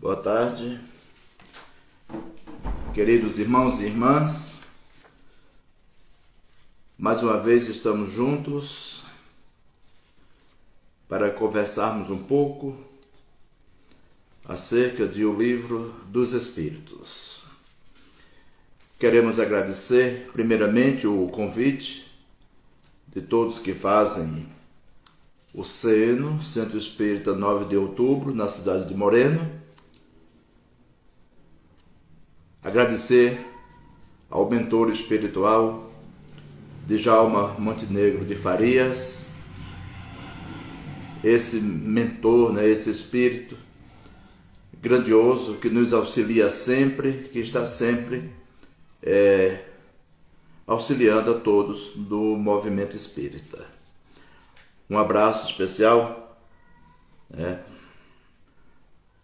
Boa tarde, queridos irmãos e irmãs. Mais uma vez estamos juntos para conversarmos um pouco acerca de O Livro dos Espíritos. Queremos agradecer primeiramente o convite de todos que fazem o CENO, Centro Espírita 9 de Outubro, na cidade de Moreno. Agradecer ao mentor espiritual Djalma Montenegro de Farias, esse mentor, esse espírito grandioso que nos auxilia sempre, que está sempre auxiliando a todos do movimento espírita. Um abraço especial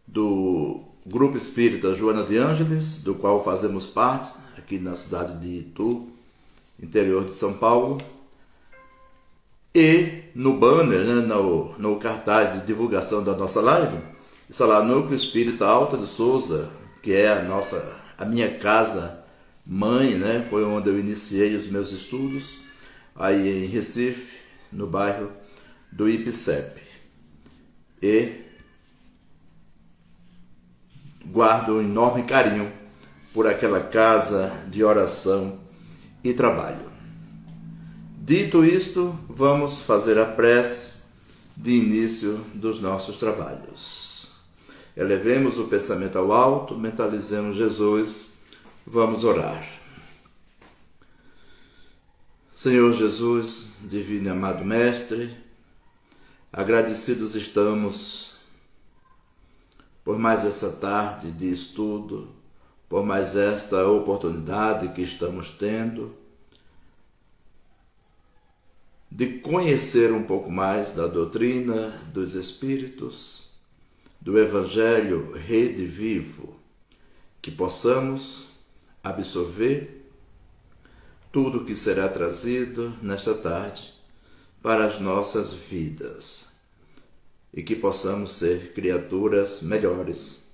do Grupo Espírita Joana de Ângeles, do qual fazemos parte aqui na cidade de Itu, interior de São Paulo. E no banner, no cartaz de divulgação da nossa live, está lá Núcleo Espírita Alta de Souza, que é a minha casa mãe, foi onde eu iniciei os meus estudos, aí em Recife, no bairro do Ipicep. E guardo um enorme carinho por aquela casa de oração e trabalho. Dito isto, vamos fazer a prece de início dos nossos trabalhos. Elevemos o pensamento ao alto, mentalizemos Jesus, vamos orar. Senhor Jesus, divino e amado Mestre, agradecidos estamos por mais essa tarde de estudo, por mais esta oportunidade que estamos tendo de conhecer um pouco mais da doutrina dos Espíritos, do Evangelho Rede Vivo, que possamos absorver tudo que será trazido nesta tarde para as nossas vidas e que possamos ser criaturas melhores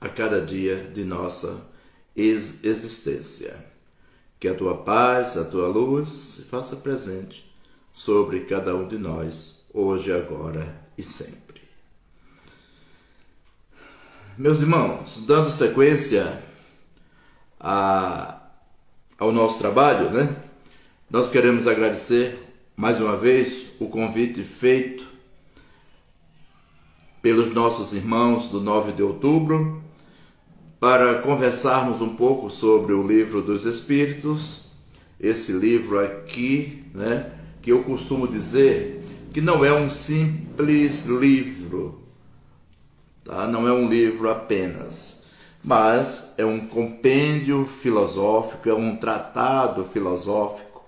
a cada dia de nossa existência. Que a Tua paz, a Tua luz se faça presente sobre cada um de nós, hoje, agora e sempre. Meus irmãos, dando sequência ao nosso trabalho, nós queremos agradecer mais uma vez o convite feito pelos nossos irmãos do 9 de outubro, para conversarmos um pouco sobre o Livro dos Espíritos, esse livro aqui, que eu costumo dizer que não é um simples livro, não é um livro apenas, mas é um compêndio filosófico, é um tratado filosófico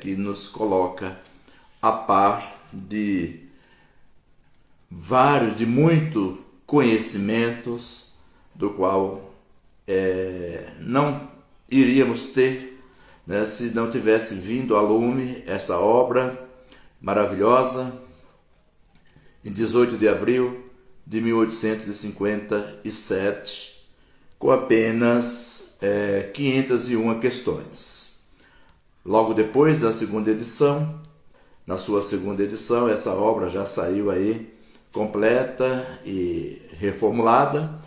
que nos coloca a par de muitos conhecimentos do qual não iríamos ter se não tivesse vindo a lume esta obra maravilhosa em 18 de abril de 1857, com apenas 501 questões. Logo depois da segunda edição, na sua segunda edição, essa obra já saiu aí completa e reformulada,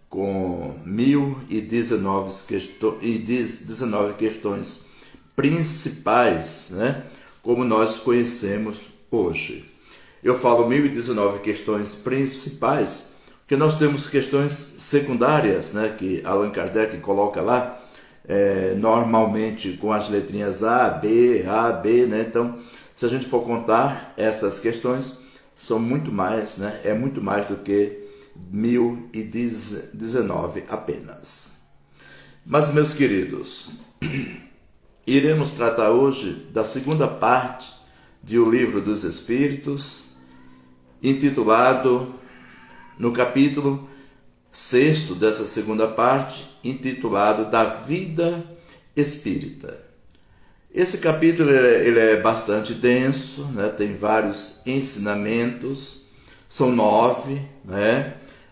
com 1019 questões principais, como nós conhecemos hoje. Eu falo 1019 questões principais, porque nós temos questões secundárias, que Allan Kardec coloca lá, normalmente com as letrinhas A, B, então, se a gente for contar essas questões, são muito mais, é muito mais do que 1019 apenas. Mas, meus queridos, iremos tratar hoje da segunda parte de O Livro dos Espíritos, intitulado, no capítulo 6º dessa segunda parte, intitulado Da Vida Espírita. Esse capítulo ele é bastante denso, tem vários ensinamentos, são 9,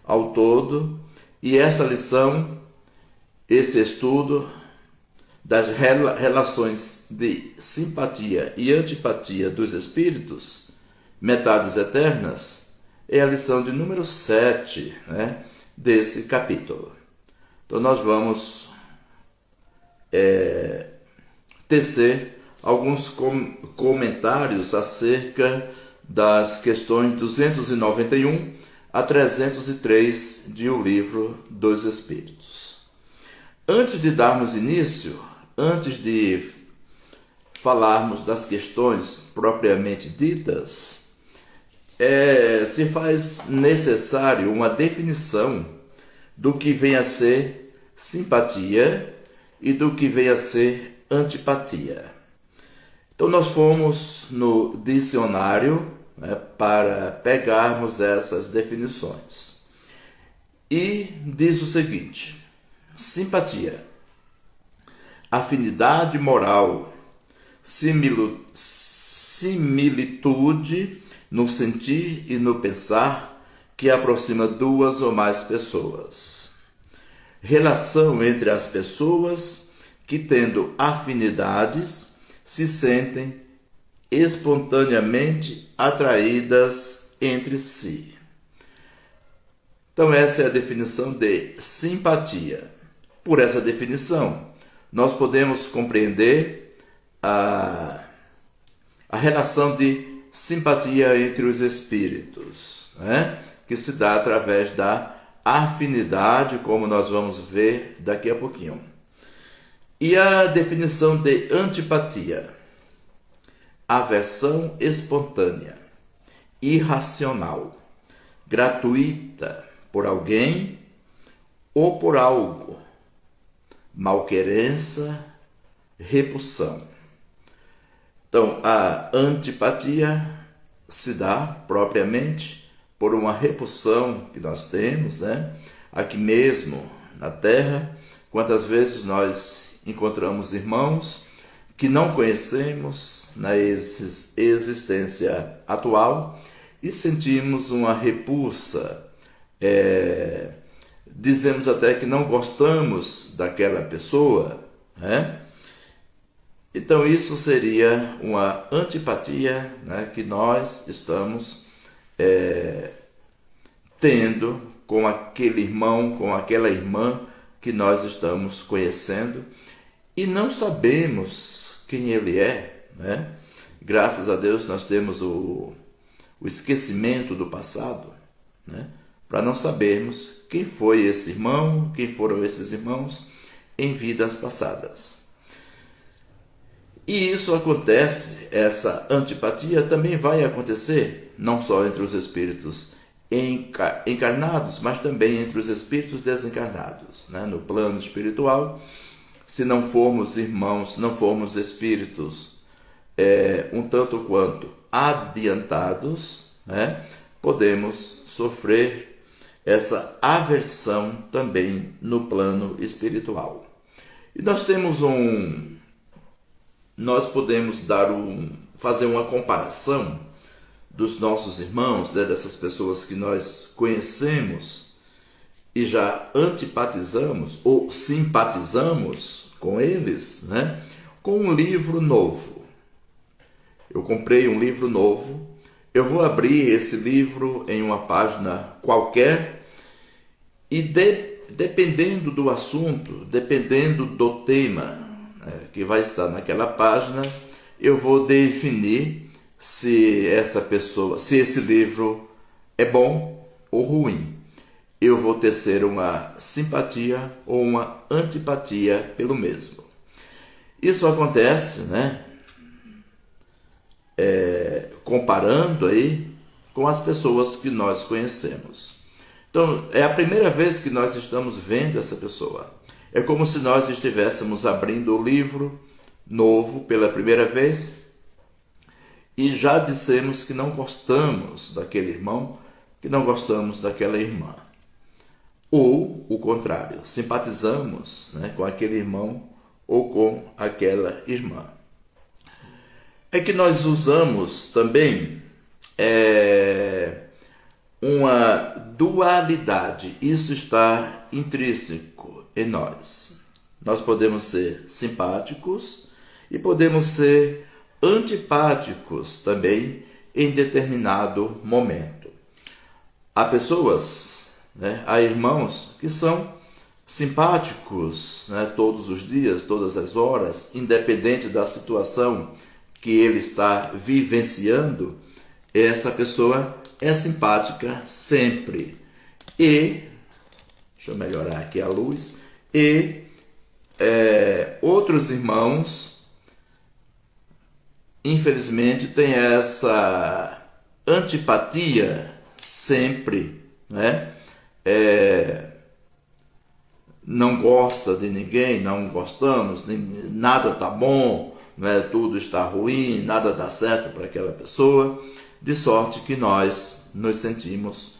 ao todo, e essa lição, esse estudo das relações de simpatia e antipatia dos espíritos, metades eternas, é a lição de número 7, né, desse capítulo. Então nós vamos tecer alguns comentários acerca das questões 291 a 303 de O Livro dos Espíritos. Antes de darmos início, antes de falarmos das questões propriamente ditas, se faz necessário uma definição do que vem a ser simpatia e do que vem a ser antipatia. Então nós fomos no dicionário, né, para pegarmos essas definições. E diz o seguinte: simpatia, afinidade moral, similitude no sentir e no pensar que aproxima duas ou mais pessoas. Relação entre as pessoas que, tendo afinidades, se sentem espontaneamente atraídas entre si. Então essa é a definição de simpatia. Por essa definição, nós podemos compreender a relação de simpatia entre os espíritos, né? Que se dá através da afinidade, como nós vamos ver daqui a pouquinho. E a definição de antipatia: aversão espontânea, irracional, gratuita por alguém ou por algo, malquerença, repulsão. Então, a antipatia se dá propriamente por uma repulsão que nós temos, né? Aqui mesmo na Terra, quantas vezes nós encontramos irmãos que não conhecemos na existência atual e sentimos uma repulsa, dizemos até que não gostamos daquela pessoa, né? Então isso seria uma antipatia, né, que nós estamos tendo com aquele irmão, com aquela irmã que nós estamos conhecendo e não sabemos quem ele é, né? Graças a Deus nós temos o esquecimento do passado, né? Para não sabermos quem foi esse irmão, quem foram esses irmãos em vidas passadas. E isso acontece, essa antipatia também vai acontecer, não só entre os espíritos encarnados, mas também entre os espíritos desencarnados, né? No plano espiritual, se não formos irmãos, se não formos espíritos um tanto quanto adiantados, né? Podemos sofrer essa aversão também no plano espiritual. E nós temos nós podemos fazer uma comparação dos nossos irmãos, né, dessas pessoas que nós conhecemos e já antipatizamos ou simpatizamos com eles, né, com um livro novo. Eu comprei um livro novo, eu vou abrir esse livro em uma página qualquer e dependendo do assunto, dependendo do tema, né, que vai estar naquela página, eu vou definir se esse livro é bom ou ruim. Eu vou tecer uma simpatia ou uma antipatia pelo mesmo. Isso acontece, né, comparando aí com as pessoas que nós conhecemos. Então, é a primeira vez que nós estamos vendo essa pessoa. É como se nós estivéssemos abrindo o livro novo pela primeira vez e já dissemos que não gostamos daquele irmão, que não gostamos daquela irmã. Ou o contrário, simpatizamos, né, com aquele irmão ou com aquela irmã. É que nós usamos também uma dualidade. Isso está intrínseco em nós. Nós podemos ser simpáticos e podemos ser antipáticos também em determinado momento. Há pessoas, há irmãos que são simpáticos, todos os dias, todas as horas, independente da situação que ele está vivenciando, essa pessoa é simpática sempre. E, deixa eu melhorar aqui a luz, e outros irmãos, infelizmente, têm essa antipatia sempre, não gosta de ninguém, não gostamos, nada está bom, tudo está ruim, nada dá certo para aquela pessoa, de sorte que nós nos sentimos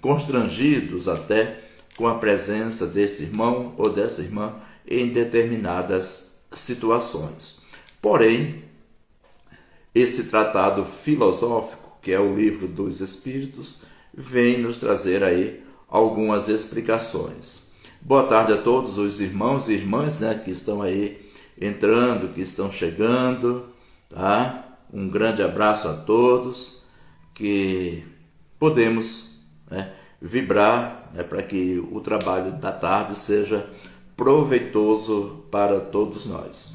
constrangidos até com a presença desse irmão ou dessa irmã em determinadas situações. Porém, esse tratado filosófico, que é o Livro dos Espíritos, vem nos trazer aí algumas explicações. Boa tarde a todos os irmãos e irmãs, que estão aí entrando, que estão chegando, tá? Um grande abraço a todos, que podemos vibrar para que o trabalho da tarde seja proveitoso para todos nós.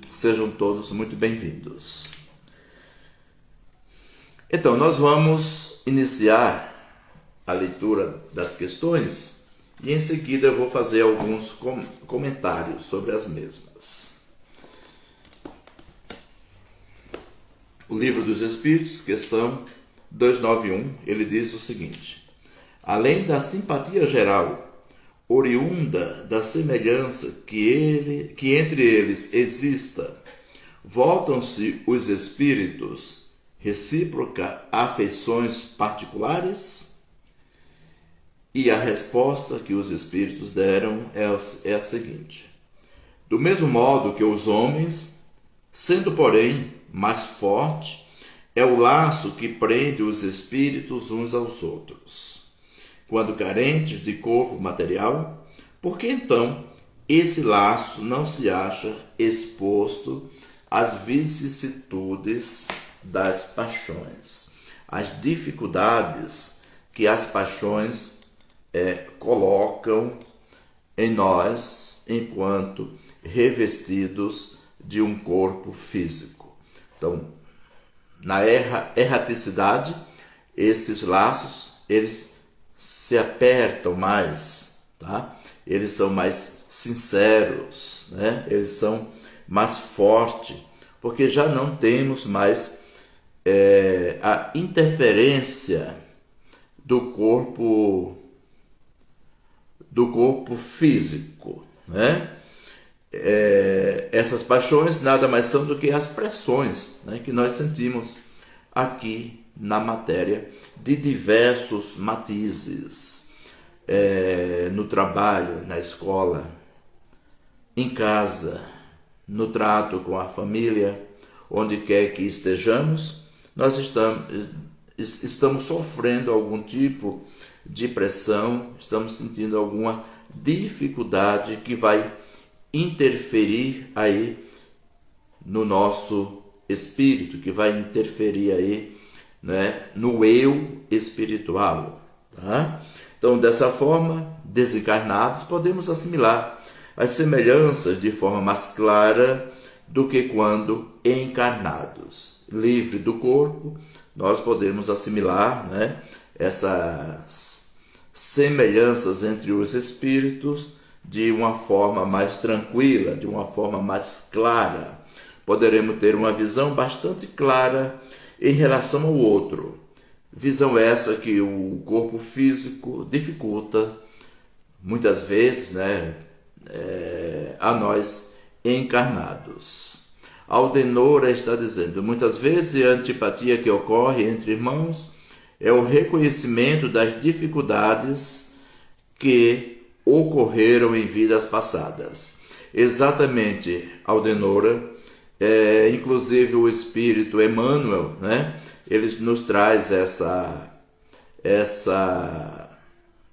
Sejam todos muito bem-vindos. Então, nós vamos iniciar a leitura das questões e em seguida eu vou fazer alguns comentários sobre as mesmas. O Livro dos Espíritos, questão 291, ele diz o seguinte: além da simpatia geral, oriunda da semelhança que entre eles exista, voltam-se os espíritos recíproca afeições particulares? E a resposta que os espíritos deram é a seguinte: do mesmo modo que os homens, sendo porém mais forte, é o laço que prende os espíritos uns aos outros, quando carentes de corpo material, porque então esse laço não se acha exposto às vicissitudes das paixões, às dificuldades que as paixões colocam em nós enquanto revestidos de um corpo físico. Então, na erraticidade, esses laços, eles se apertam mais, tá? Eles são mais sinceros, Eles são mais fortes, porque já não temos mais a interferência do corpo físico, essas paixões nada mais são do que as pressões que nós sentimos aqui na matéria de diversos matizes, no trabalho, na escola, em casa, no trato com a família, onde quer que estejamos, nós estamos sofrendo algum tipo de pressão, estamos sentindo alguma dificuldade que vai interferir aí no nosso espírito, que vai interferir aí, no eu espiritual, tá? Então, dessa forma, desencarnados, podemos assimilar as semelhanças de forma mais clara do que quando encarnados. Livre do corpo, nós podemos assimilar, essas semelhanças entre os espíritos de uma forma mais tranquila, de uma forma mais clara. Poderemos ter uma visão bastante clara em relação ao outro. Visão essa que o corpo físico dificulta, muitas vezes, a nós encarnados. Aldenora está dizendo: muitas vezes a antipatia que ocorre entre irmãos é o reconhecimento das dificuldades que ocorreram em vidas passadas. Exatamente, Aldenora. Inclusive o Espírito Emmanuel, ele nos traz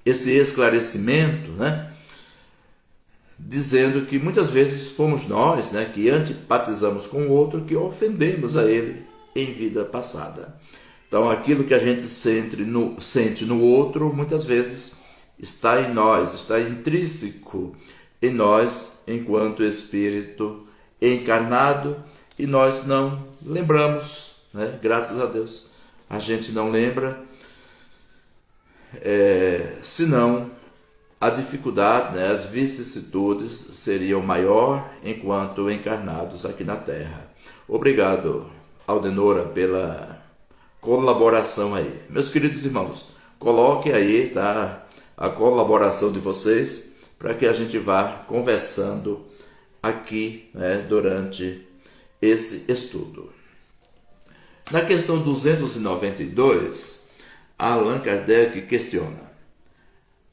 esse esclarecimento, né? Dizendo que muitas vezes fomos nós, né, que antipatizamos com o outro, que ofendemos a ele em vida passada. Então, aquilo que a gente sente no outro, muitas vezes está em nós, está intrínseco em nós, enquanto espírito encarnado, e nós não lembramos, né? Graças a Deus, a gente não lembra, senão a dificuldade, né, as vicissitudes seriam maior enquanto encarnados aqui na Terra. Obrigado, Aldenora, pela colaboração aí. Meus queridos irmãos, coloquem aí, tá, a colaboração de vocês para que a gente vá conversando aqui, né, durante esse estudo. Na questão 292, Allan Kardec questiona: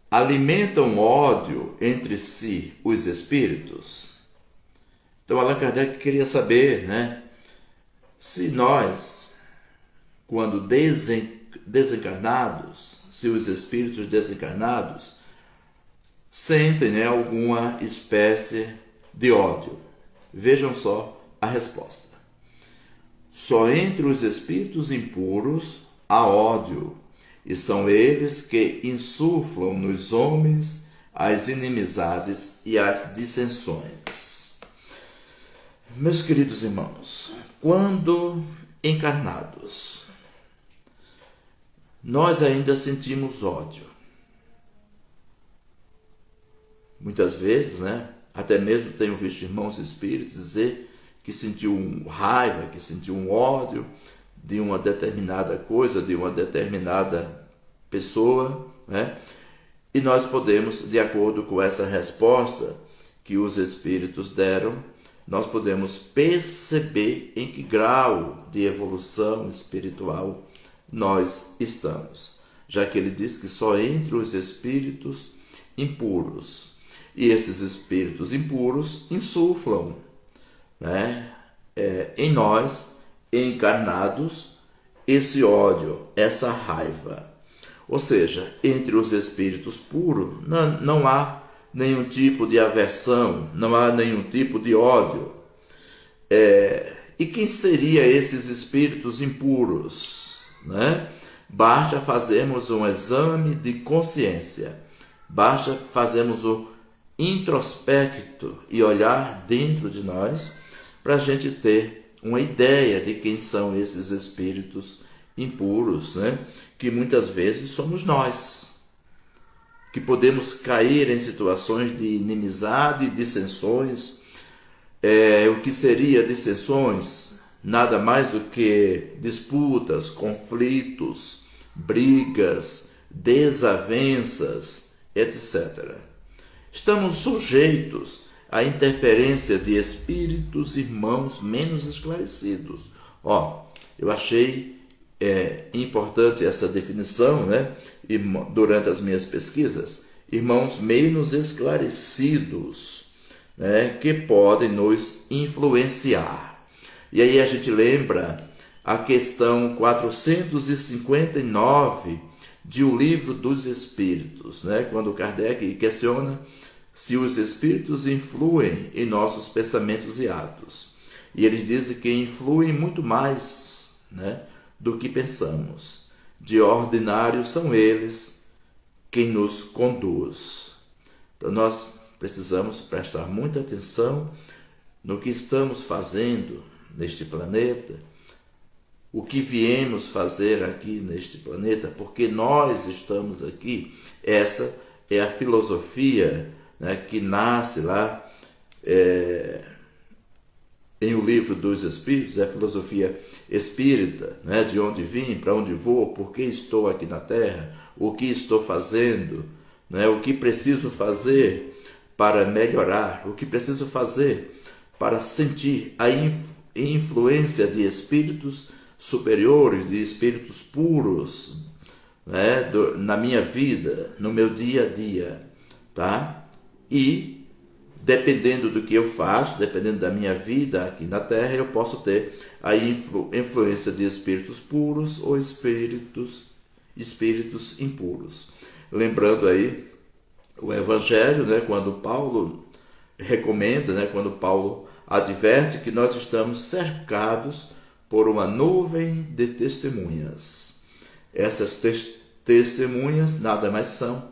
alimentam ódio entre si os espíritos? Então Allan Kardec queria saber, né, se nós, quando desencarnados, se os espíritos desencarnados sentem, né, alguma espécie de ódio. Vejam só a resposta. Só entre os espíritos impuros há ódio, e são eles que insuflam nos homens as inimizades e as dissensões. Meus queridos irmãos, quando encarnados, nós ainda sentimos ódio. Muitas vezes, né, até mesmo tenho visto irmãos espíritos dizer que sentiu raiva, que sentiu um ódio de uma determinada coisa, de uma determinada pessoa, né? E nós podemos, de acordo com essa resposta que os espíritos deram, nós podemos perceber em que grau de evolução espiritual nós estamos, já que ele diz que só entre os espíritos impuros, e esses espíritos impuros insuflam, né, em nós, encarnados, esse ódio, essa raiva. Ou seja, entre os espíritos puros não há nenhum tipo de aversão, não há nenhum tipo de ódio. E quem seriam esses espíritos impuros, né? Basta fazermos um exame de consciência, basta fazermos o introspecto e olhar dentro de nós para a gente ter uma ideia de quem são esses espíritos impuros, né? Que muitas vezes somos nós, que podemos cair em situações de inimizade e dissensões. O que seria dissensões? Nada mais do que disputas, conflitos, brigas, desavenças, etc. Estamos sujeitos à interferência de espíritos irmãos menos esclarecidos. Eu achei importante essa definição, né? Durante as minhas pesquisas, irmãos menos esclarecidos, né? Que podem nos influenciar. E aí a gente lembra a questão 459 de O Livro dos Espíritos, né? Quando Kardec questiona se os espíritos influem em nossos pensamentos e atos. E eles dizem que influem muito mais, né, do que pensamos. De ordinário são eles quem nos conduz. Então nós precisamos prestar muita atenção no que estamos fazendo neste planeta, o que viemos fazer aqui neste planeta, porque nós estamos aqui. Essa é a filosofia, né, que nasce lá em O Livro dos Espíritos, é a filosofia espírita, né, de onde vim, para onde vou, por que estou aqui na Terra, o que estou fazendo, né, o que preciso fazer para melhorar, o que preciso fazer para sentir a influência de espíritos superiores, de espíritos puros, né, na minha vida, no meu dia a dia, tá? E dependendo do que eu faço, dependendo da minha vida aqui na Terra, eu posso ter a influência de espíritos puros ou espíritos espíritos impuros. Lembrando aí o Evangelho, né, quando Paulo recomenda, né, quando Paulo adverte que nós estamos cercados por uma nuvem de testemunhas. Essas testemunhas nada mais são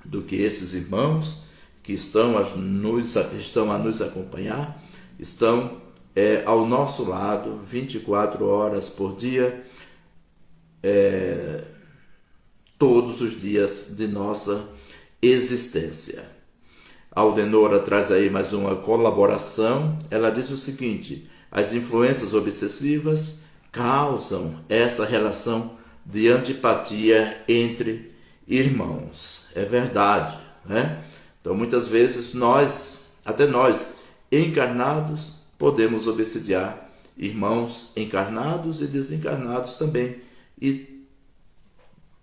do que esses irmãos que estão a nos acompanhar, estão ao nosso lado 24 horas por dia, todos os dias de nossa existência. A Aldenora traz aí mais uma colaboração. Ela diz o seguinte: as influências obsessivas causam essa relação de antipatia entre irmãos. É verdade, né? Então, muitas vezes até nós, encarnados, podemos obsidiar irmãos encarnados e desencarnados também, e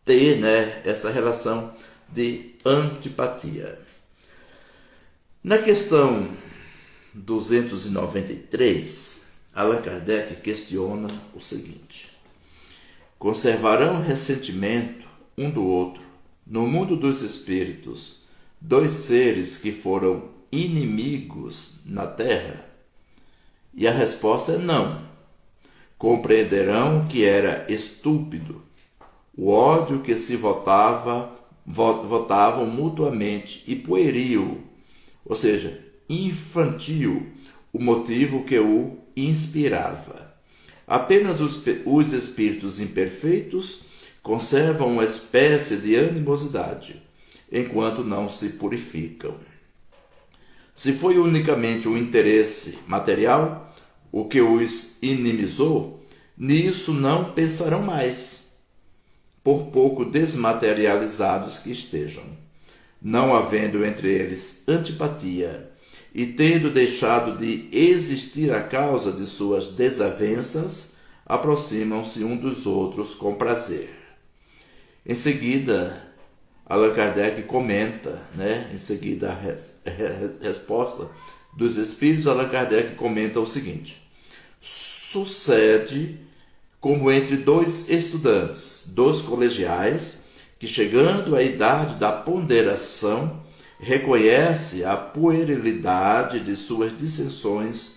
ter, né, essa relação de antipatia. Na questão 293, Allan Kardec questiona o seguinte: conservarão ressentimento um do outro no mundo dos espíritos dois seres que foram inimigos na Terra? E a resposta é não. Compreenderão que era estúpido o ódio que se votavam mutuamente e pueril, ou seja, infantil, o motivo que o inspirava. Apenas os espíritos imperfeitos conservam uma espécie de animosidade, enquanto não se purificam. Se foi unicamente o interesse material o que os inimizou, nisso não pensarão mais, por pouco desmaterializados que estejam. Não havendo entre eles antipatia e tendo deixado de existir a causa de suas desavenças, aproximam-se um dos outros com prazer. Em seguida, Allan Kardec comenta, em seguida a resposta dos espíritos, Allan Kardec comenta o seguinte: sucede como entre dois estudantes, dois colegiais, que chegando à idade da ponderação, reconhece a puerilidade de suas dissensões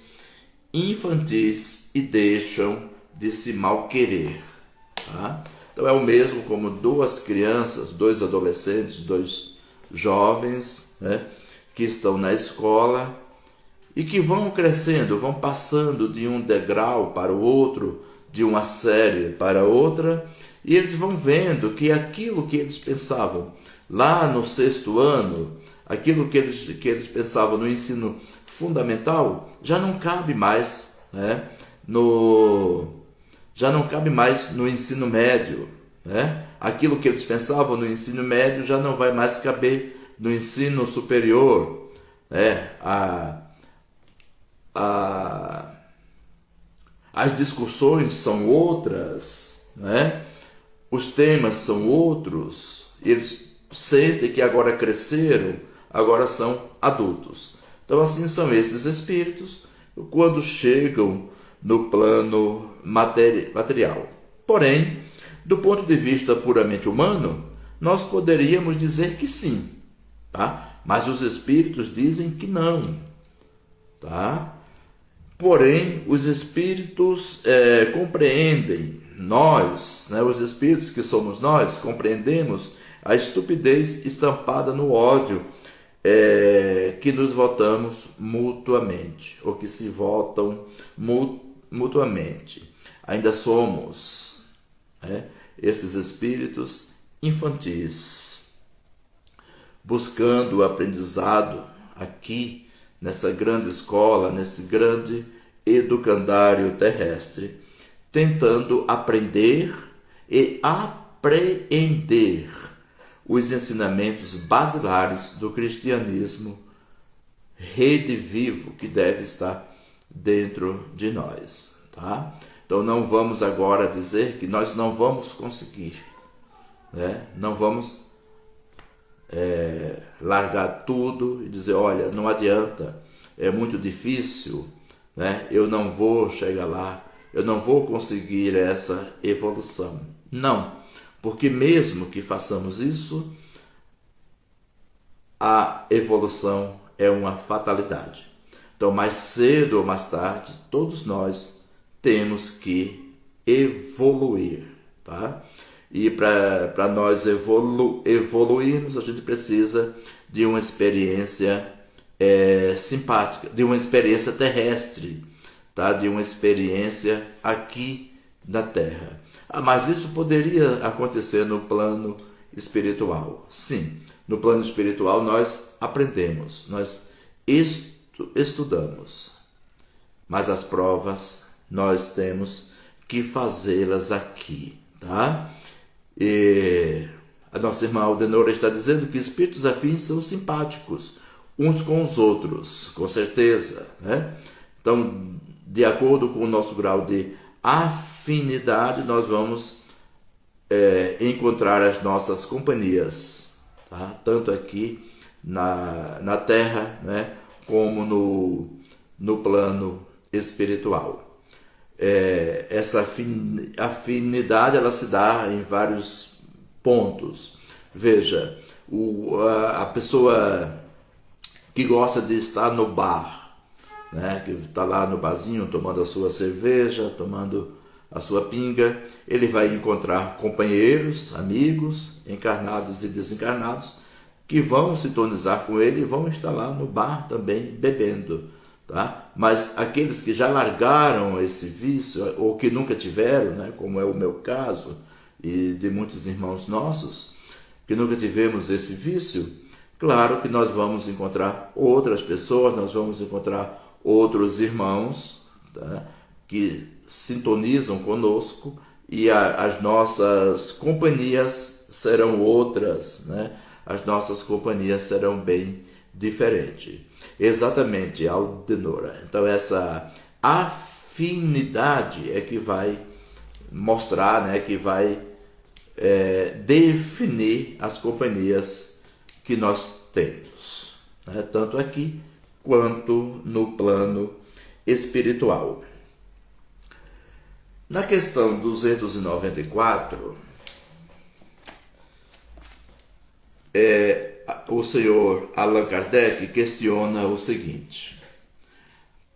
infantis e deixam de se malquerer. Tá? Então é o mesmo como duas crianças, dois adolescentes, dois jovens, que estão na escola e que vão crescendo, vão passando de um degrau para o outro, de uma série para outra, e eles vão vendo que aquilo que eles pensavam lá no 6º ano, aquilo que eles pensavam no ensino fundamental, já não cabe mais, já não cabe mais no ensino médio, Aquilo que eles pensavam no ensino médio já não vai mais caber no ensino superior, As discussões são outras, Os temas são outros. Eles sentem que agora cresceram, agora são adultos. Então, assim são esses espíritos quando chegam no plano material. Porém, do ponto de vista puramente humano, nós poderíamos dizer que sim, tá? Mas os espíritos dizem que não, tá? Porém, os espíritos compreendem, nós, os espíritos que somos nós, compreendemos a estupidez estampada no ódio que nos votamos mutuamente, ou que se votam mutuamente. Ainda somos esses espíritos infantis, buscando o aprendizado aqui, nessa grande escola, nesse grande educandário terrestre, tentando aprender e apreender os ensinamentos basilares do cristianismo, rede vivo que deve estar dentro de nós, tá? Então não vamos agora dizer que nós não vamos conseguir, Não vamos largar tudo e dizer, olha, não adianta, é muito difícil, eu não vou chegar lá, eu não vou conseguir essa evolução. Não, Porque mesmo que façamos isso, a evolução é uma fatalidade. Então, mais cedo ou mais tarde, todos nós temos que evoluir, tá? E para nós evoluirmos, a gente precisa de uma experiência simpática, de uma experiência terrestre, tá? De uma experiência aqui na Terra. Mas isso poderia acontecer no plano espiritual. Sim, no plano espiritual nós aprendemos, nós estudamos, mas as provas nós temos que fazê-las aqui, tá? E a nossa irmã Aldenora está dizendo que espíritos afins são simpáticos uns com os outros, com certeza, né? Então, de acordo com o nosso grau de afinidade, nós vamos encontrar as nossas companhias, tá? Tanto aqui na Terra, né? Como no plano espiritual. Essa afinidade ela se dá em vários pontos. Veja, a pessoa que gosta de estar no bar, né, que está lá no barzinho tomando a sua cerveja, tomando a sua pinga, ele vai encontrar companheiros, amigos, encarnados e desencarnados, que vão sintonizar com ele e vão estar lá no bar também bebendo, tá? Mas aqueles que já largaram esse vício ou que nunca tiveram, né, como é o meu caso e de muitos irmãos nossos, que nunca tivemos esse vício, claro que nós vamos encontrar outras pessoas, nós vamos encontrar outros irmãos, tá, que sintonizam conosco e as nossas companhias serão outras, né? As nossas companhias serão bem diferentes. Exatamente, Aldenora. Então essa afinidade é que vai mostrar, né, que vai definir as companhias que nós temos, né? Tanto aqui quanto no plano espiritual. Na questão 294, o senhor Allan Kardec questiona o seguinte: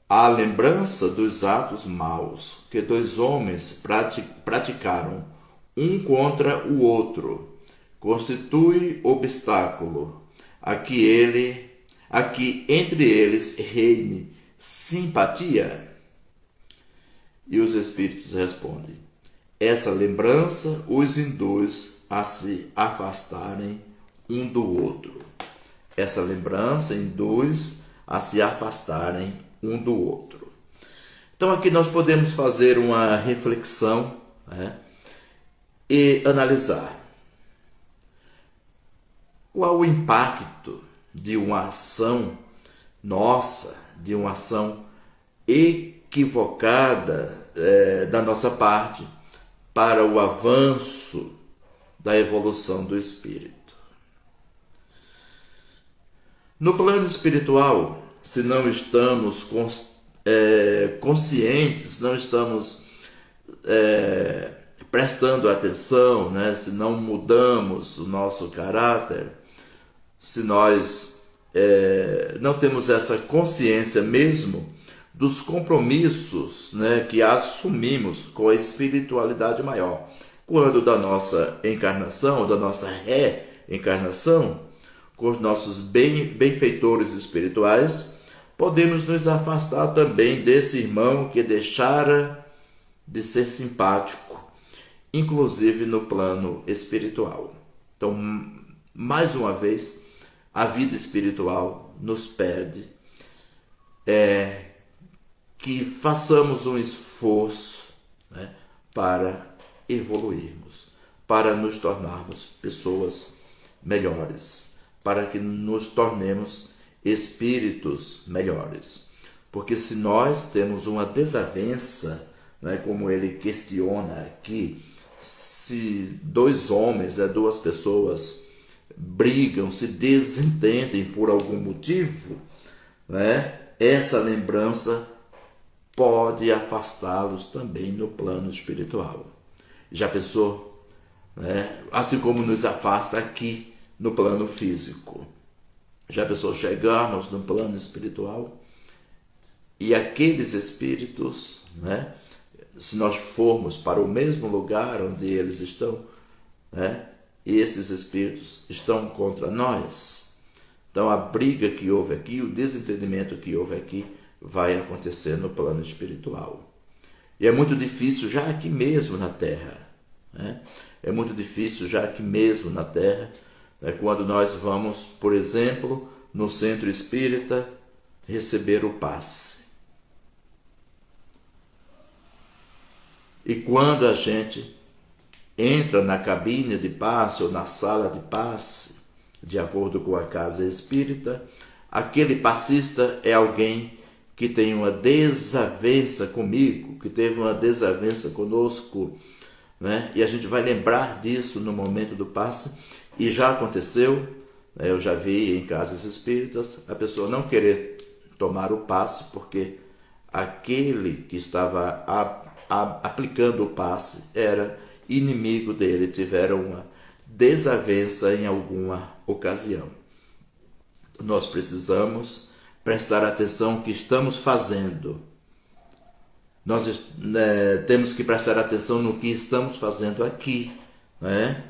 a lembrança dos atos maus que dois homens praticaram um contra o outro constitui obstáculo a que entre eles reine simpatia? E os espíritos respondem: essa lembrança os induz a se afastarem um do outro. Essa lembrança induz a se afastarem um do outro. Então aqui nós podemos fazer uma reflexão, né, e analisar qual o impacto de uma ação nossa, de uma ação equivocada da nossa parte para o avanço da evolução do espírito. No plano espiritual, se não estamos conscientes, não estamos prestando atenção, né? Se não mudamos o nosso caráter, se nós não temos essa consciência mesmo dos compromissos, né, que assumimos com a espiritualidade maior, quando da nossa encarnação, da nossa reencarnação, com os nossos benfeitores espirituais, podemos nos afastar também desse irmão que deixara de ser simpático, inclusive no plano espiritual. Então, mais uma vez, a vida espiritual nos pede que façamos um esforço, né, para evoluirmos, para nos tornarmos pessoas melhores, para que nos tornemos espíritos melhores. Porque se nós temos uma desavença, né, como ele questiona aqui, se dois homens, duas pessoas brigam, se desentendem por algum motivo, né, essa lembrança pode afastá-los também no plano espiritual. Já pensou? né? Assim como nos afasta aqui no plano físico. Já pensou, chegamos no plano espiritual e aqueles espíritos, né, se nós formos para o mesmo lugar onde eles estão, né, e esses espíritos estão contra nós, então a briga que houve aqui, o desentendimento que houve aqui, vai acontecer no plano espiritual. E é muito difícil já aqui mesmo na Terra, né? É muito difícil já aqui mesmo na Terra, né, quando nós vamos, por exemplo, no centro espírita, receber o passe. E quando a gente entra na cabine de passe ou na sala de passe, de acordo com a casa espírita, aquele passista é alguém que tem uma desavença comigo, que teve uma desavença conosco, né? E a gente vai lembrar disso no momento do passe, e já aconteceu, né? Eu já vi em casas espíritas a pessoa não querer tomar o passe porque aquele que estava aplicando o passe era inimigo dele, tiveram uma desavença em alguma ocasião. Nós precisamos prestar atenção no que estamos fazendo. Nós temos que prestar atenção no que estamos fazendo aqui, né?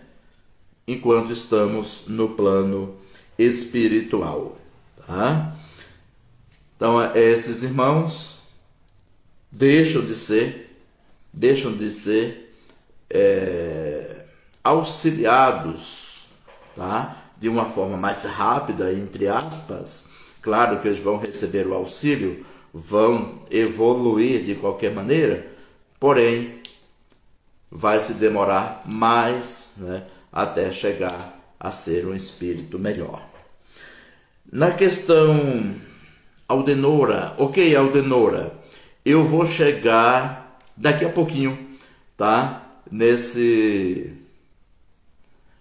Enquanto estamos no plano espiritual, tá? Então, esses irmãos deixam de ser auxiliados, tá? De uma forma mais rápida, entre aspas. Claro que eles vão receber o auxílio, vão evoluir de qualquer maneira, porém vai se demorar mais, né, até chegar a ser um espírito melhor. Na questão Aldenora, ok, Aldenora, eu vou chegar daqui a pouquinho, tá?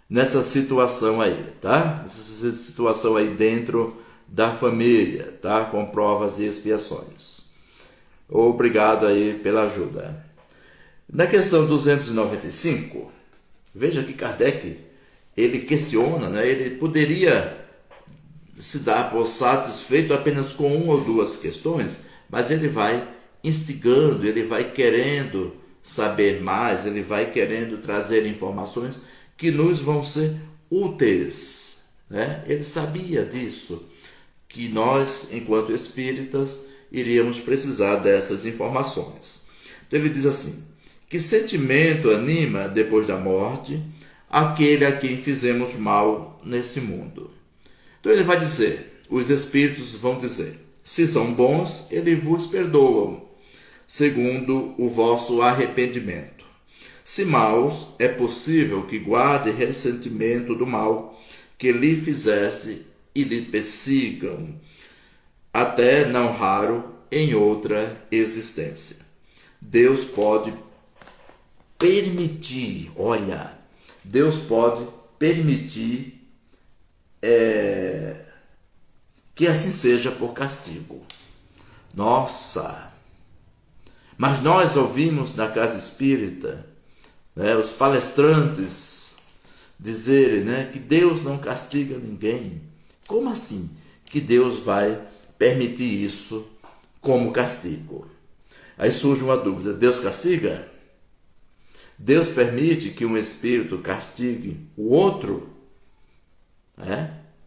Nessa situação aí, tá? Nessa situação aí dentro da família, tá? Com provas e expiações. Obrigado aí pela ajuda. Na questão 295, veja que Kardec, ele questiona, né? Ele poderia se dar por satisfeito apenas com uma ou duas questões, mas ele vai instigando, ele vai querendo saber mais, ele vai querendo trazer informações que nos vão ser úteis, né? Ele sabia disso, que nós, enquanto espíritas, iríamos precisar dessas informações. Então ele diz assim: que sentimento anima, depois da morte, aquele a quem fizemos mal nesse mundo? Então ele vai dizer, os espíritos vão dizer, se são bons, eles vos perdoam, segundo o vosso arrependimento. Se maus, é possível que guarde ressentimento do mal que lhe fizesse e lhe persigam, até não raro em outra existência. Deus pode permitir, olha, Deus pode permitir que assim seja por castigo. Nossa! Mas nós ouvimos na casa espírita, né, os palestrantes dizerem, né, que Deus não castiga ninguém. Como assim que Deus vai permitir isso como castigo? Aí surge uma dúvida: Deus castiga? Deus permite que um espírito castigue o outro?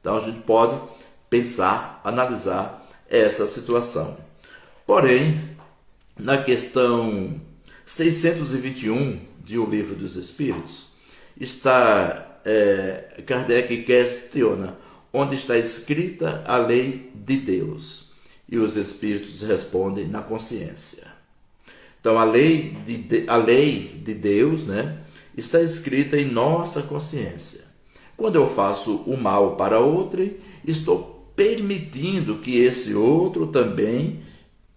Então a gente pode pensar, analisar essa situação. Porém, na questão 621 de O Livro dos Espíritos, Kardec questiona onde está escrita a lei de Deus, e os espíritos respondem na consciência. Então a lei de Deus, né, está escrita em nossa consciência. Quando eu faço o mal para outro, estou permitindo que esse outro também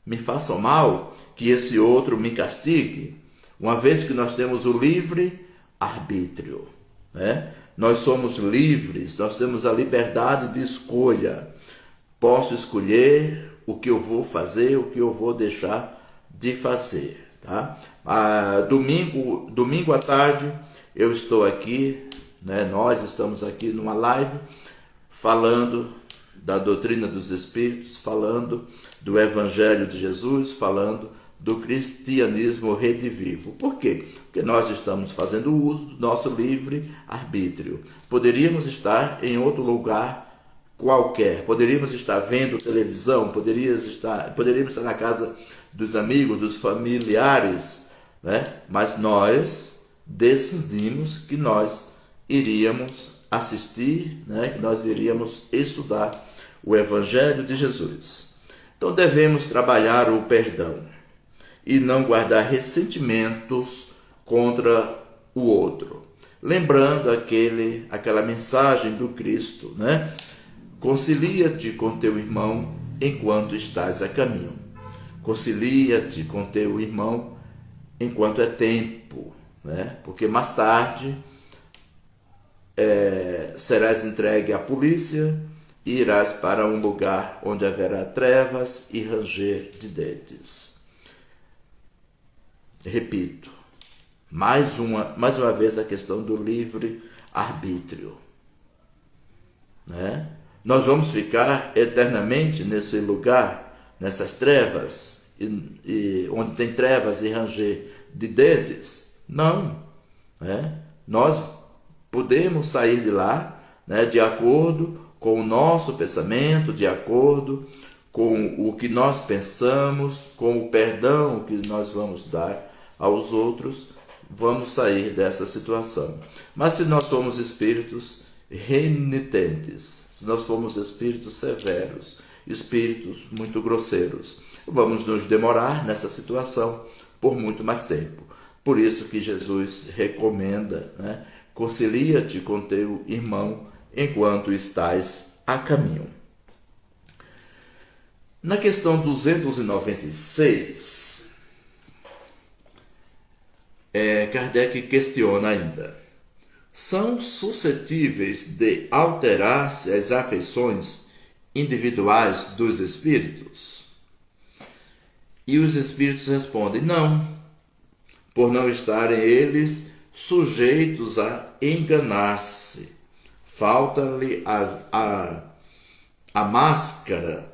me faça o mal, que esse outro me castigue, uma vez que nós temos o livre arbítrio, né? Nós somos livres, nós temos a liberdade de escolha. Posso escolher o que eu vou fazer, o que eu vou deixar de fazer, tá? Domingo à tarde eu estou aqui, né, nós estamos aqui numa live falando da doutrina dos Espíritos, falando do Evangelho de Jesus, falando do cristianismo redivivo. Por quê? Porque nós estamos fazendo uso do nosso livre-arbítrio. Poderíamos estar em outro lugar qualquer, poderíamos estar vendo televisão, poderíamos estar na casa dos amigos, dos familiares, né? Mas nós decidimos que nós iríamos assistir, né? Que nós iríamos estudar o Evangelho de Jesus. Então devemos trabalhar o perdão e não guardar ressentimentos contra o outro. Lembrando aquela mensagem do Cristo, né? Concilia-te com teu irmão enquanto estás a caminho. Concilia-te com teu irmão enquanto é tempo, né? Porque mais tarde serás entregue à polícia e irás para um lugar onde haverá trevas e ranger de dentes. Repito, mais uma vez a questão do livre-arbítrio, né? Nós vamos ficar eternamente nesse lugar, nessas trevas, e onde tem trevas e ranger de dentes? Não, né? Nós podemos sair de lá, né, de acordo com o nosso pensamento, de acordo com o que nós pensamos, com o perdão que nós vamos dar aos outros, vamos sair dessa situação. Mas se nós somos espíritos renitentes, se nós formos espíritos severos, espíritos muito grosseiros, vamos nos demorar nessa situação por muito mais tempo. Por isso que Jesus recomenda, né? Concilia-te com teu irmão enquanto estás a caminho. Na questão 296, Kardec questiona ainda: são suscetíveis de alterar-se as afeições individuais dos espíritos? E os espíritos respondem: não, por não estarem eles sujeitos a enganar-se. Falta-lhe a máscara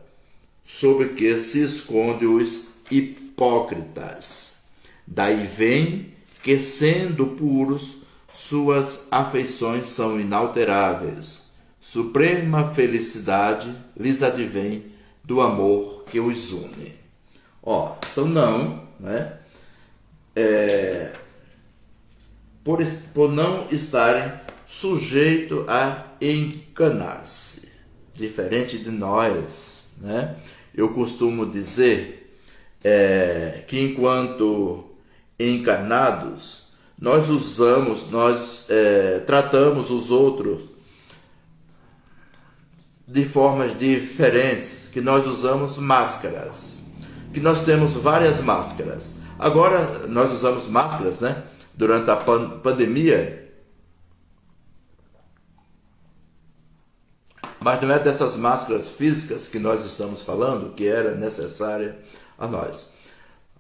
sob que se esconde os hipócritas. Daí vem que, sendo puros, suas afeições são inalteráveis. Suprema felicidade lhes advém do amor que os une. Então não, né? Por não estarem sujeitos a enganar-se. Diferente de nós, né? Eu costumo dizer que enquanto encarnados, nós tratamos os outros de formas diferentes, que nós usamos máscaras, que nós temos várias máscaras. Agora nós usamos máscaras, né? Durante a pandemia, mas não é dessas máscaras físicas que nós estamos falando, que era necessária a nós.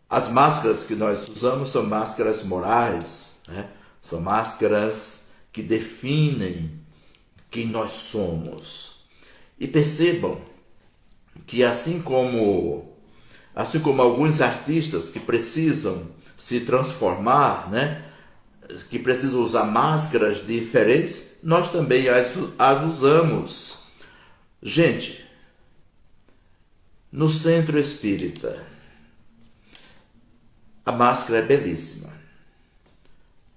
As máscaras que nós usamos são máscaras morais, né? São máscaras que definem quem nós somos. E percebam que assim como alguns artistas que precisam se transformar, né? Que precisam usar máscaras diferentes, nós também as usamos. Gente, no centro espírita, a máscara é belíssima.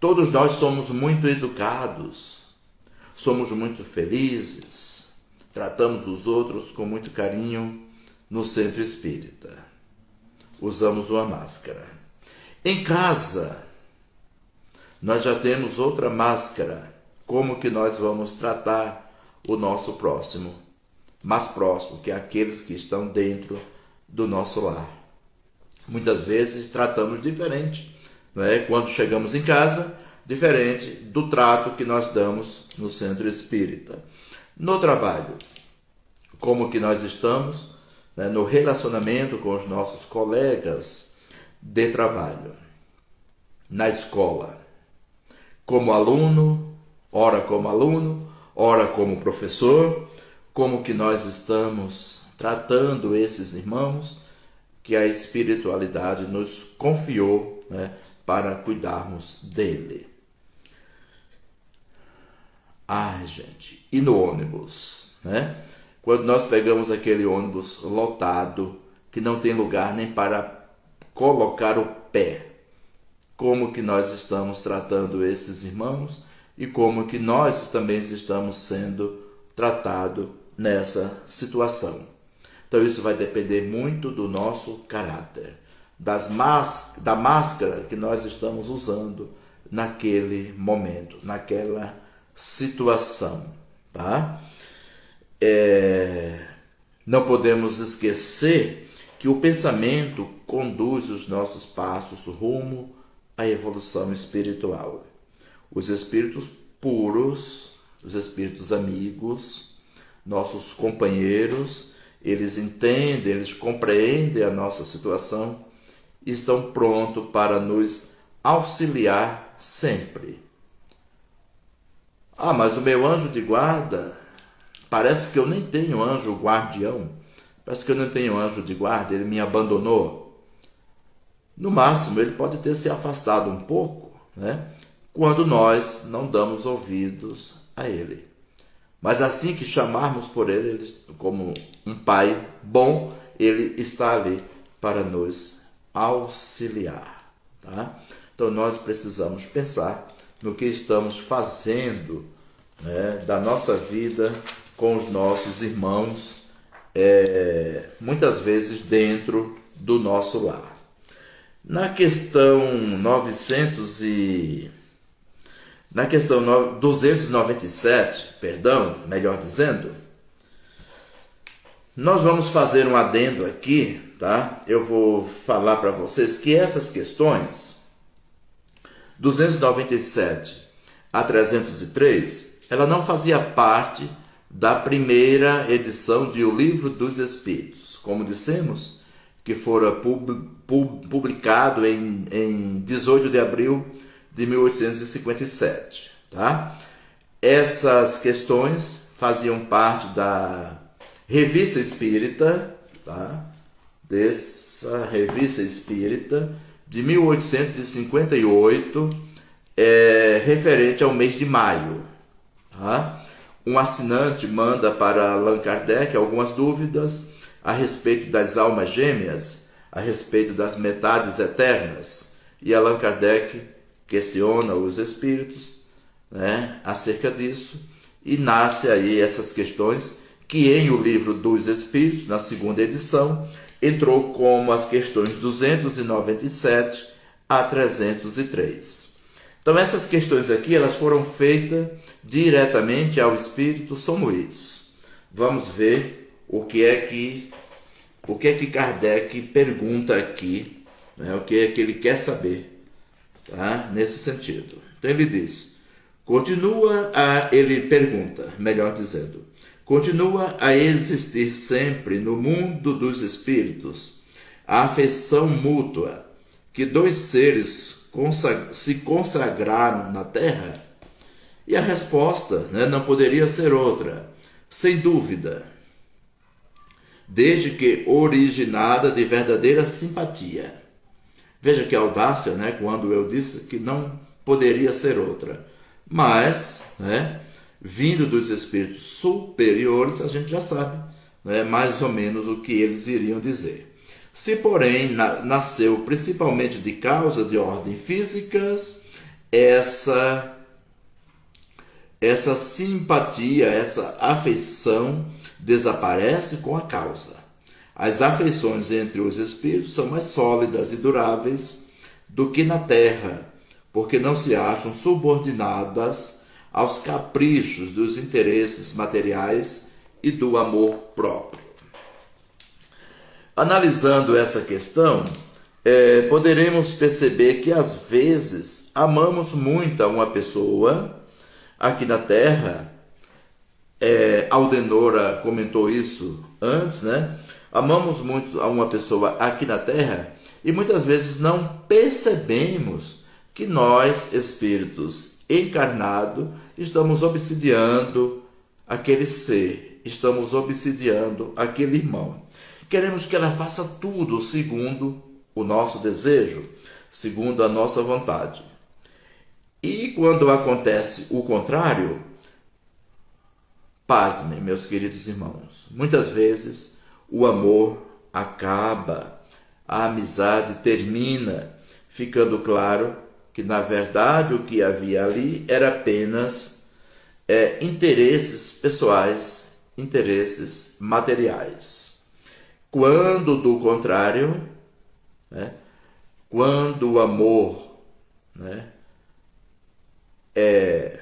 Todos nós somos muito educados, somos muito felizes, tratamos os outros com muito carinho no centro espírita. Usamos uma máscara. Em casa, nós já temos outra máscara. Como que nós vamos tratar o nosso próximo, mais próximo, que é aqueles que estão dentro do nosso lar. Muitas vezes tratamos diferente, não é? Quando chegamos em casa, diferente do trato que nós damos no centro espírita. No trabalho, como que nós estamos, né, no relacionamento com os nossos colegas de trabalho. Na escola, como aluno, ora como professor, como que nós estamos tratando esses irmãos que a espiritualidade nos confiou, né, para cuidarmos dele. Ai, gente, e no ônibus, né? Quando nós pegamos aquele ônibus lotado, que não tem lugar nem para colocar o pé, como que nós estamos tratando esses irmãos e como que nós também estamos sendo tratados nessa situação. Então isso vai depender muito do nosso caráter, da máscara que nós estamos usando naquele momento, naquela situação, tá? Não podemos esquecer que o pensamento conduz os nossos passos rumo à evolução espiritual. Os espíritos puros, os espíritos amigos, nossos companheiros, eles entendem, eles compreendem a nossa situação e estão prontos para nos auxiliar sempre. Ah, mas o meu anjo de guarda, parece que eu nem tenho anjo guardião, parece que eu não tenho anjo de guarda, ele me abandonou. No máximo, ele pode ter se afastado um pouco, né, quando nós não damos ouvidos a ele. Mas assim que chamarmos por ele, como um pai bom, ele está ali para nos auxiliar, tá? Então nós precisamos pensar no que estamos fazendo, né, da nossa vida com os nossos irmãos, muitas vezes dentro do nosso lar. Na questão 297, melhor dizendo, nós vamos fazer um adendo aqui, tá? Eu vou falar para vocês que essas questões 297 a 303, ela não fazia parte da primeira edição de O Livro dos Espíritos, como dissemos, que fora publicado em 18 de abril de 1857, tá? Essas questões faziam parte da Revista Espírita, tá? Dessa Revista Espírita de 1858, referente ao mês de maio, tá? Um assinante manda para Allan Kardec algumas dúvidas a respeito das almas gêmeas, a respeito das metades eternas, e Allan Kardec questiona os espíritos, né, acerca disso, e nasce aí essas questões que em O Livro dos Espíritos, na segunda edição, entrou como as questões 297 a 303. Então essas questões aqui, elas foram feitas diretamente ao Espírito São Luís. Vamos ver o que é que Kardec pergunta aqui, né, o que é que ele quer saber, tá? Nesse sentido. Então ele diz, ele pergunta, melhor dizendo, continua a existir sempre no mundo dos espíritos a afeição mútua que dois seres se consagraram na Terra? E a resposta, né, não poderia ser outra, sem dúvida, desde que originada de verdadeira simpatia. Veja que audácia, né, quando eu disse que não poderia ser outra. Mas, né, vindo dos espíritos superiores, a gente já sabe, né, mais ou menos o que eles iriam dizer. Se, porém, nasceu principalmente de causa de ordem físicas, essa simpatia, essa afeição desaparece com a causa. As afeições entre os espíritos são mais sólidas e duráveis do que na Terra, porque não se acham subordinadas aos caprichos dos interesses materiais e do amor próprio. Analisando essa questão, poderemos perceber que às vezes amamos muito a uma pessoa aqui na Terra. Aldenora comentou isso antes, né? Amamos muito a uma pessoa aqui na Terra e muitas vezes não percebemos que nós, espíritos encarnado, estamos obsidiando aquele ser, estamos obsidiando aquele irmão. Queremos que ela faça tudo segundo o nosso desejo, segundo a nossa vontade. E quando acontece o contrário, pasmem, meus queridos irmãos, muitas vezes o amor acaba, a amizade termina, ficando claro que, na verdade, o que havia ali era apenas interesses pessoais, interesses materiais. Quando, do contrário, quando o amor é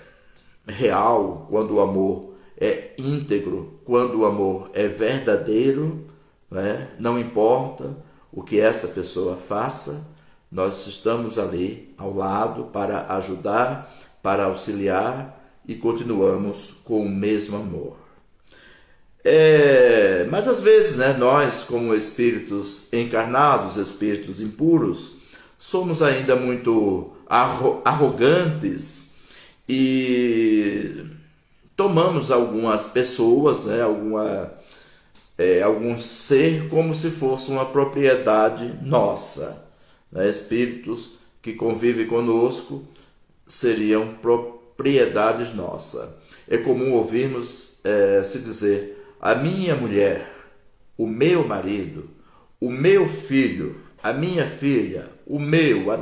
real, quando o amor é íntegro, quando o amor é verdadeiro, não importa o que essa pessoa faça, nós estamos ali ao lado para ajudar, para auxiliar e continuamos com o mesmo amor. Mas às vezes, nós, como espíritos encarnados, espíritos impuros, somos ainda muito arrogantes e tomamos algumas pessoas, algum ser como se fosse uma propriedade nossa. Espíritos que convivem conosco seriam propriedades nossas. É comum ouvirmos se dizer: a minha mulher, o meu marido, o meu filho, a minha filha, o meu, a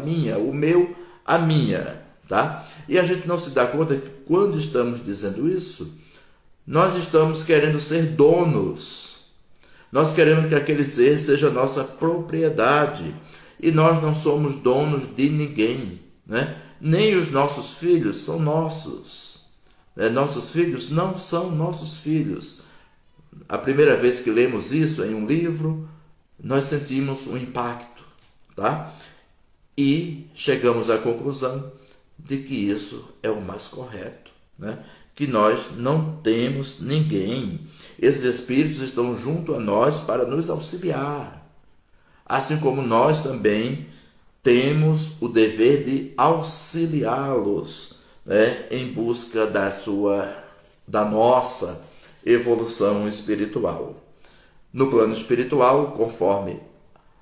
minha, tá? E a gente não se dá conta que quando estamos dizendo isso, nós estamos querendo ser donos. Nós queremos que aquele ser seja nossa propriedade. E nós não somos donos de ninguém, Nem os nossos filhos são nossos. Nossos filhos não são nossos filhos. A primeira vez que lemos isso em um livro, nós sentimos um impacto, tá? E chegamos à conclusão de que isso é o mais correto, Que nós não temos ninguém. Esses espíritos estão junto a nós para nos auxiliar. Assim como nós também temos o dever de auxiliá-los, em busca da nossa evolução espiritual. No plano espiritual, conforme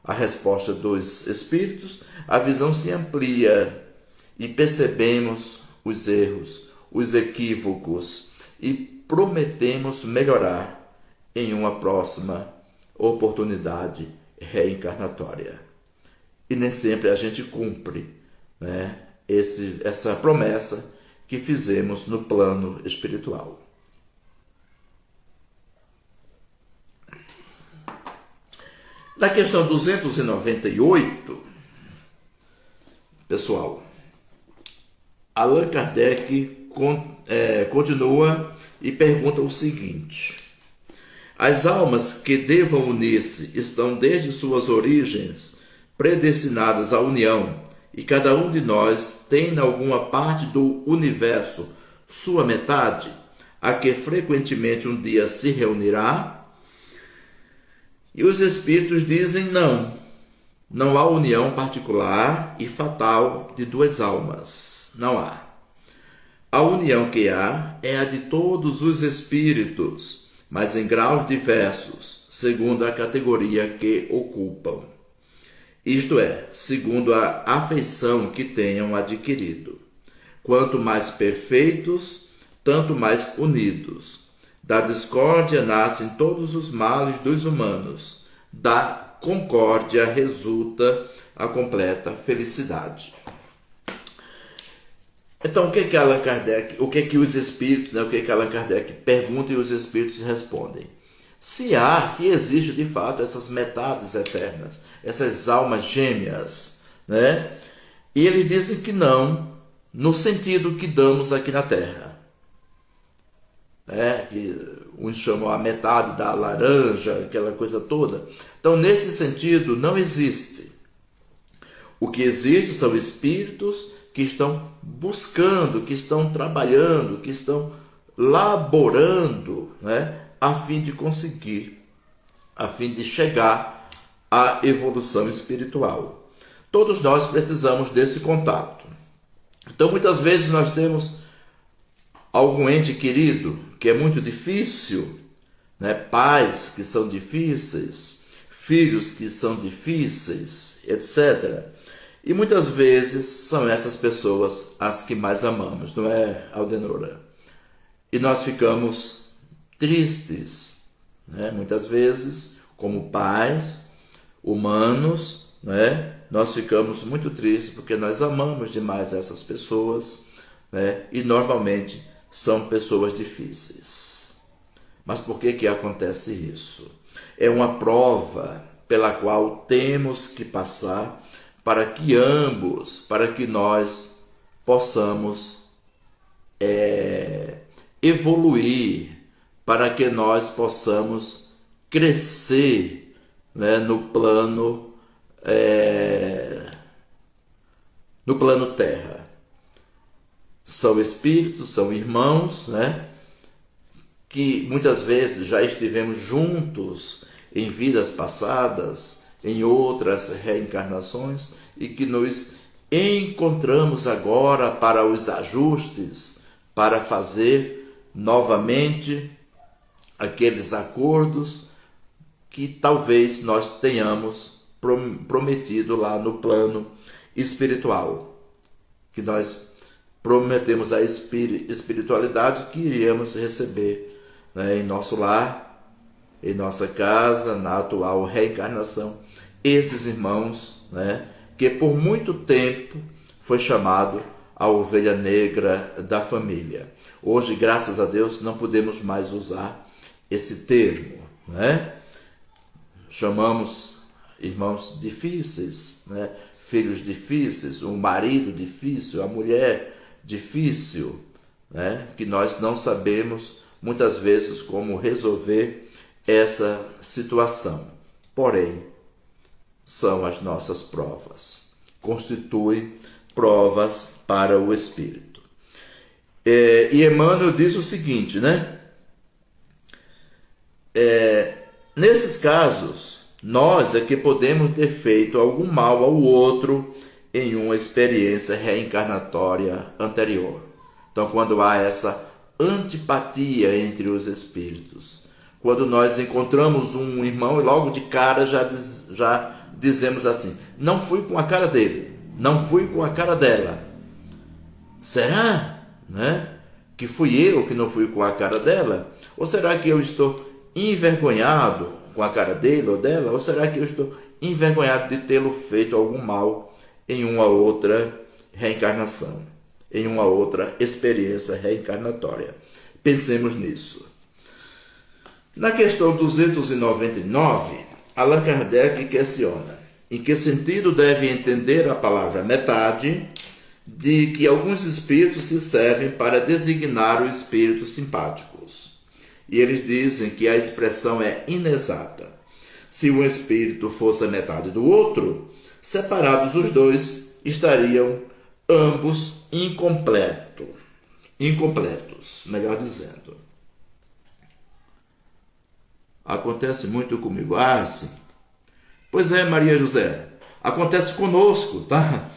a resposta dos espíritos, a visão se amplia e percebemos os erros, os equívocos e prometemos melhorar em uma próxima oportunidade reencarnatória. E nem sempre a gente cumpre essa promessa que fizemos no plano espiritual. Na questão 298, pessoal, Allan Kardec continua e pergunta o seguinte: as almas que devam unir-se estão desde suas origens predestinadas à união, e cada um de nós tem em alguma parte do universo sua metade, a que frequentemente um dia se reunirá? E os espíritos dizem não há união particular e fatal de duas almas, não há. A união que há é a de todos os espíritos, mas em graus diversos, segundo a categoria que ocupam. Isto é, segundo a afeição que tenham adquirido. Quanto mais perfeitos, tanto mais unidos. Da discórdia nascem todos os males dos humanos. Da concórdia resulta a completa felicidade. Então, o que Allan Kardec, o que os espíritos, o que Allan Kardec pergunta e os espíritos respondem? Se existe de fato essas metades eternas, essas almas gêmeas, E eles dizem que não, no sentido que damos aqui na Terra. Que uns chamam a metade da laranja, aquela coisa toda. Então, nesse sentido, não existe. O que existe são espíritos que estão buscando, que estão trabalhando, que estão laborando, a fim de conseguir, a fim de chegar à evolução espiritual. Todos nós precisamos desse contato. Então, muitas vezes nós temos algum ente querido que é muito difícil, né? Pais que são difíceis, filhos que são difíceis, etc. E muitas vezes são essas pessoas as que mais amamos, não é, Aldenora? E nós ficamos tristes, né? Muitas vezes, como pais humanos, né? Nós ficamos muito tristes porque nós amamos demais essas pessoas, né? E normalmente são pessoas difíceis. Mas por que que acontece isso? É uma prova pela qual temos que passar para que nós possamos evoluir, para que nós possamos crescer, né, no plano terra. São espíritos, são irmãos, né, que muitas vezes já estivemos juntos em vidas passadas, em outras reencarnações, e que nos encontramos agora para os ajustes, para fazer novamente aqueles acordos que talvez nós tenhamos prometido lá no plano espiritual, que nós prometemos à espiritualidade que iríamos receber, né, em nosso lar, em nossa casa, na atual reencarnação, esses irmãos, né, que por muito tempo foi chamado a ovelha negra da família. Hoje, graças a Deus, não podemos mais usar esse termo, né? Chamamos irmãos difíceis, né? Filhos difíceis, um marido difícil, a mulher difícil, né? Que nós não sabemos muitas vezes como resolver essa situação. Porém, são as nossas provas, constituem provas para o espírito. E Emmanuel diz o seguinte, né? Nesses casos, nós é que podemos ter feito algum mal ao outro em uma experiência reencarnatória anterior. Então, quando há essa antipatia entre os espíritos, quando nós encontramos um irmão e logo de cara já dizemos assim, não fui com a cara dele, não fui com a cara dela. Será, né, que fui eu que não fui com a cara dela? Ou será que eu estou envergonhado com a cara dele ou dela? Ou será que eu estou envergonhado de tê-lo feito algum mal em uma outra reencarnação, em uma outra experiência reencarnatória? Pensemos nisso. Na questão 299, Allan Kardec questiona em que sentido deve entender a palavra metade, de que alguns espíritos se servem para designar os espíritos simpáticos. E eles dizem que a expressão é inexata. Se um espírito fosse a metade do outro, separados os dois, estariam ambos incompletos, melhor dizendo. Acontece muito comigo. Sim. Pois é, Maria José, acontece conosco, tá?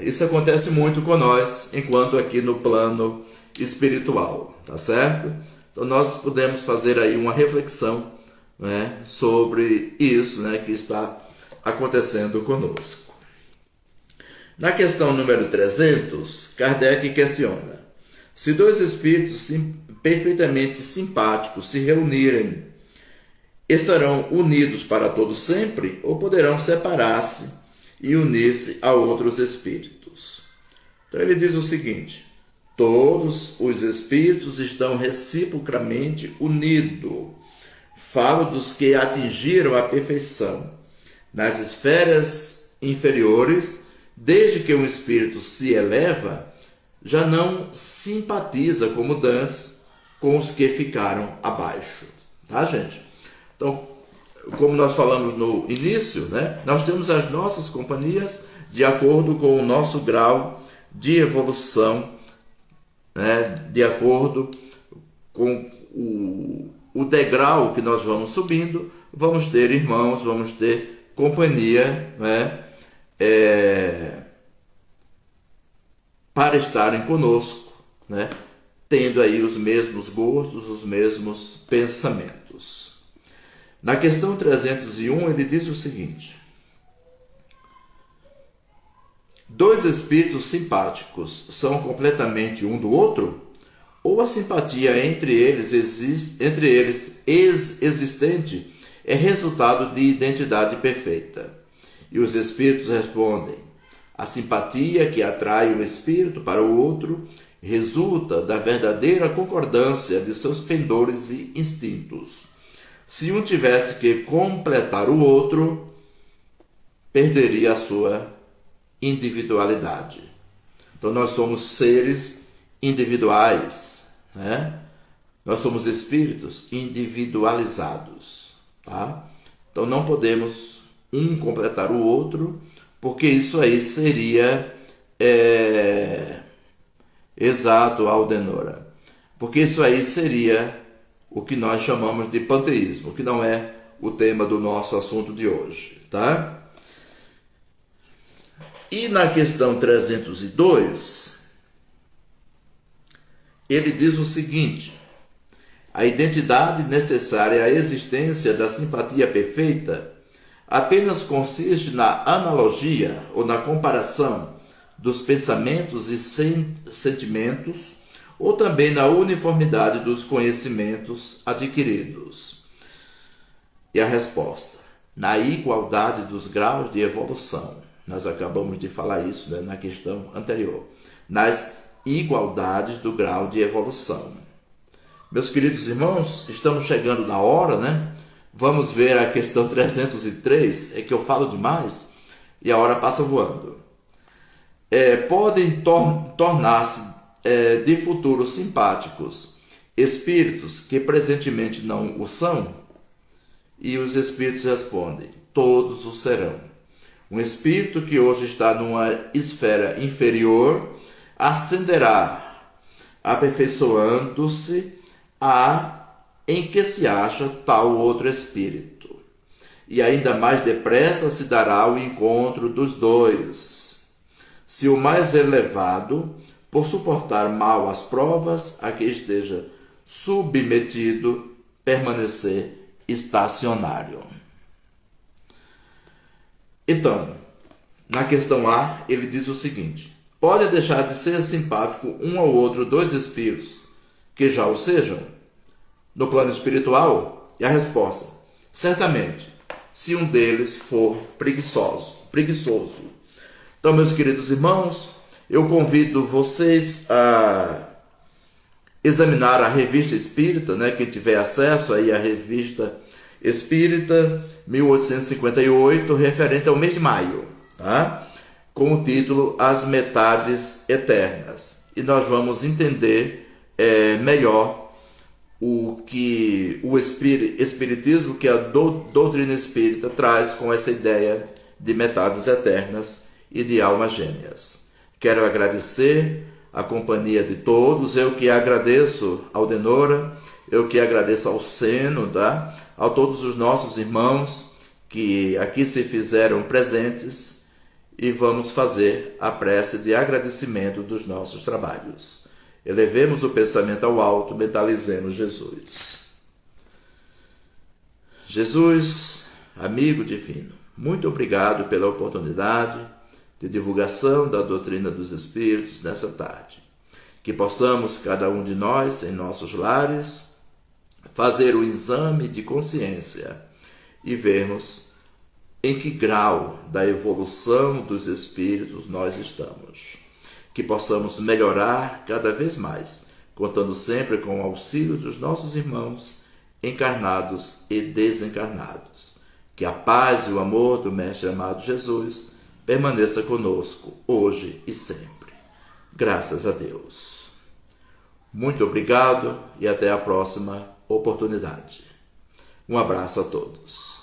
Isso acontece muito com nós, enquanto aqui no plano espiritual, tá certo? Então nós podemos fazer aí uma reflexão, né, sobre isso, né, que está acontecendo conosco. Na questão número 300, Kardec questiona: se dois espíritos perfeitamente simpáticos se reunirem, estarão unidos para todo sempre ou poderão separar-se e unir-se a outros espíritos? Então ele diz o seguinte: todos os espíritos estão reciprocamente unidos. Falo dos que atingiram a perfeição nas esferas inferiores. Desde que um espírito se eleva, já não simpatiza como dantes com os que ficaram abaixo. Tá, gente? Então, como nós falamos no início, né, nós temos as nossas companhias de acordo com o nosso grau de evolução, né, de acordo com o degrau que nós vamos subindo, vamos ter irmãos, vamos ter companhia, né, para estarem conosco, né? Tendo aí os mesmos gostos, os mesmos pensamentos. Na questão 301, ele diz o seguinte: dois espíritos simpáticos são completamente um do outro? Ou a simpatia entre eles existente é resultado de identidade perfeita? E os espíritos respondem: a simpatia que atrai um espírito para o outro resulta da verdadeira concordância de seus pendores e instintos. Se um tivesse que completar o outro, perderia a sua individualidade. Então nós somos seres individuais, né? Nós somos espíritos individualizados, tá? Então não podemos um completar o outro, porque isso aí seria exato, Aldenora, porque isso aí seria o que nós chamamos de panteísmo, que não é o tema do nosso assunto de hoje, tá? E na questão 302, ele diz o seguinte: a identidade necessária à existência da simpatia perfeita apenas consiste na analogia ou na comparação dos pensamentos e sentimentos, ou também na uniformidade dos conhecimentos adquiridos. E a resposta: na igualdade dos graus de evolução. Nós acabamos de falar isso, né, na questão anterior. Nas igualdades do grau de evolução. Meus queridos irmãos, estamos chegando na hora, né? Vamos ver a questão 303, é que eu falo demais e a hora passa voando. Podem tornar-se de futuro simpáticos espíritos que presentemente não o são? E os espíritos respondem: todos o serão. Um espírito que hoje está numa esfera inferior ascenderá, aperfeiçoando-se em que se acha tal outro espírito, e ainda mais depressa se dará o encontro dos dois. Se o mais elevado, por suportar mal as provas a que esteja submetido, permanecer estacionário. Então, na questão A, ele diz o seguinte: pode deixar de ser simpático um ao outro dois espíritos que já o sejam, no plano espiritual? E a resposta: certamente, se um deles for preguiçoso. Então, meus queridos irmãos, eu convido vocês a examinar a Revista Espírita, né? Quem tiver acesso aí à Revista Espírita 1858, referente ao mês de maio, tá? Com o título As Metades Eternas. E nós vamos entender melhor o que o Espiritismo, que a doutrina espírita traz com essa ideia de metades eternas e de almas gêmeas. Quero agradecer a companhia de todos, eu que agradeço ao Aldenora, eu que agradeço ao Seno, tá? A todos os nossos irmãos que aqui se fizeram presentes, e vamos fazer a prece de agradecimento dos nossos trabalhos. Elevemos o pensamento ao alto, mentalizemos Jesus. Jesus, amigo divino, muito obrigado pela oportunidade de divulgação da doutrina dos Espíritos nessa tarde. Que possamos, cada um de nós, em nossos lares, fazer o exame de consciência e vermos em que grau da evolução dos espíritos nós estamos. Que possamos melhorar cada vez mais, contando sempre com o auxílio dos nossos irmãos encarnados e desencarnados. Que a paz e o amor do Mestre amado Jesus permaneça conosco hoje e sempre. Graças a Deus. Muito obrigado e até a próxima oportunidade. Um abraço a todos.